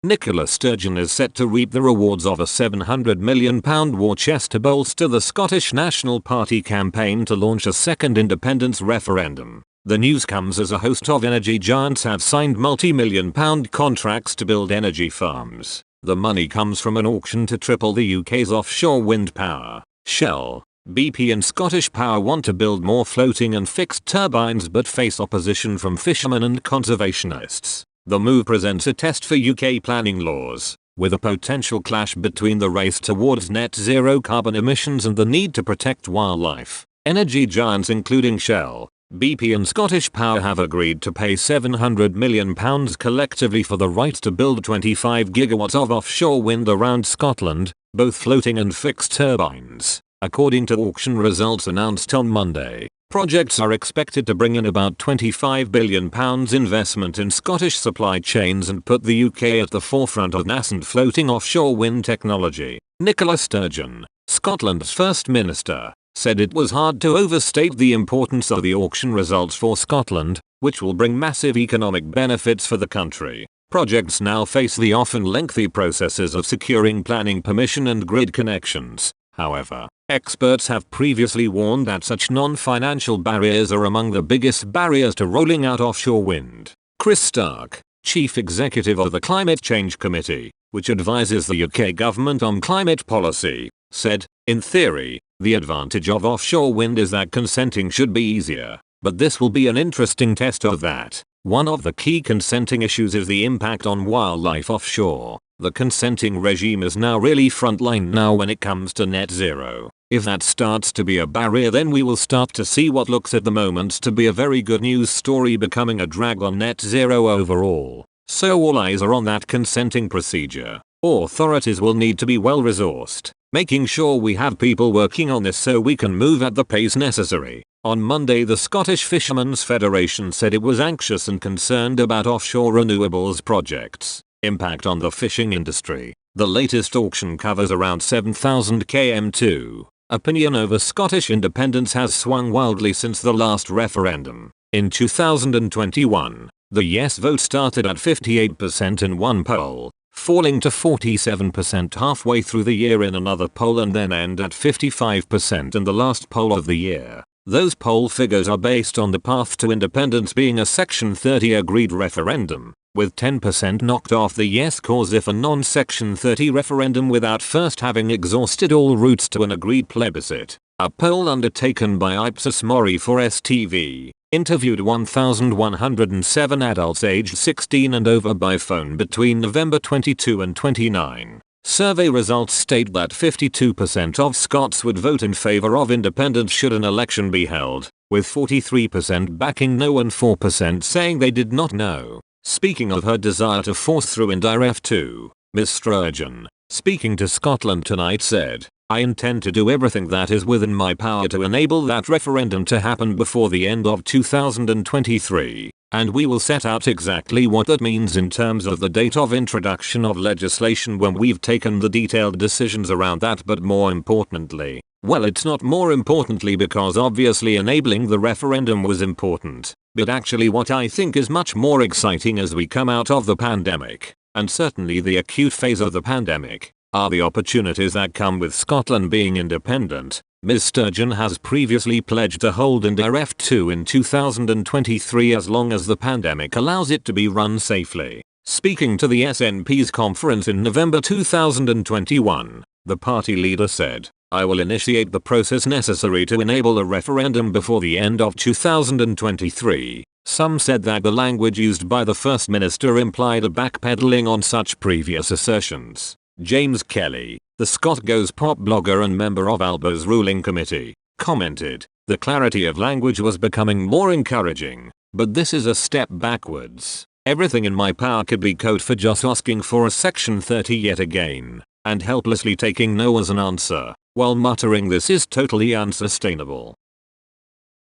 Nicola Sturgeon is set to reap the rewards of a £700 million war chest to bolster the Scottish National Party campaign to launch a second independence referendum. The news comes as a host of energy giants have signed multi-million-pound contracts to build energy farms. The money comes from an auction to triple the UK's offshore wind power. Shell, BP and Scottish Power want to build more floating and fixed turbines but face opposition from fishermen and conservationists. The move presents a test for UK planning laws, with a potential clash between the race towards net zero carbon emissions and the need to protect wildlife. Energy giants including Shell, BP and Scottish Power have agreed to pay £700 million collectively for the right to build 25 gigawatts of offshore wind around Scotland, both floating and fixed turbines. According to auction results announced on Monday, projects are expected to bring in about £25 billion investment in Scottish supply chains and put the UK at the forefront of nascent floating offshore wind technology. Nicola Sturgeon, Scotland's First Minister, said it was hard to overstate the importance of the auction results for Scotland, which will bring massive economic benefits for the country. Projects now face the often lengthy processes of securing planning permission and grid connections. However, experts have previously warned that such non-financial barriers are among the biggest barriers to rolling out offshore wind. Chris Stark, Chief Executive of the Climate Change Committee, which advises the UK government on climate policy, said, "In theory, the advantage of offshore wind is that consenting should be easier, but this will be an interesting test of that. One of the key consenting issues is the impact on wildlife offshore. The consenting regime is now really frontline now when it comes to net zero. If that starts to be a barrier, then we will start to see what looks at the moment to be a very good news story becoming a drag on net zero overall. So all eyes are on that consenting procedure. Authorities will need to be well resourced, making sure we have people working on this so we can move at the pace necessary." On Monday, the Scottish Fishermen's Federation said it was anxious and concerned about offshore renewables projects' impact on the fishing industry. The latest auction covers around 7,000 km2. Opinion over Scottish independence has swung wildly since the last referendum. In 2021, the yes vote started at 58% in one poll, falling to 47% halfway through the year in another poll and then end at 55% in the last poll of the year. Those poll figures are based on the path to independence being a Section 30 agreed referendum, with 10% knocked off the yes cause if a non-Section 30 referendum without first having exhausted all routes to an agreed plebiscite. A poll undertaken by Ipsos Mori for STV interviewed 1,107 adults aged 16 and over by phone between November 22 and 29. Survey results state that 52% of Scots would vote in favour of independence should an election be held, with 43% backing no and 4% saying they did not know. Speaking of her desire to force through Indy 2, Ms Sturgeon, speaking to Scotland Tonight, said, "I intend to do everything that is within my power to enable that referendum to happen before the end of 2023, and we will set out exactly what that means in terms of the date of introduction of legislation when we've taken the detailed decisions around that, but more importantly, well, it's not more importantly because obviously enabling the referendum was important, but actually what I think is much more exciting as we come out of the pandemic, and certainly the acute phase of the pandemic, are the opportunities that come with Scotland being independent." Ms Sturgeon has previously pledged to hold Indy 2 in 2023 as long as the pandemic allows it to be run safely. Speaking to the SNP's conference in November 2021, the party leader said, "I will initiate the process necessary to enable a referendum before the end of 2023. Some said that the language used by the First Minister implied a backpedaling on such previous assertions. James Kelly, the Scott Goes Pop blogger and member of Alba's ruling committee, commented, "The clarity of language was becoming more encouraging, but this is a step backwards. Everything in my power could be code for just asking for a Section 30 yet again, and helplessly taking no as an answer, while muttering this is totally unsustainable."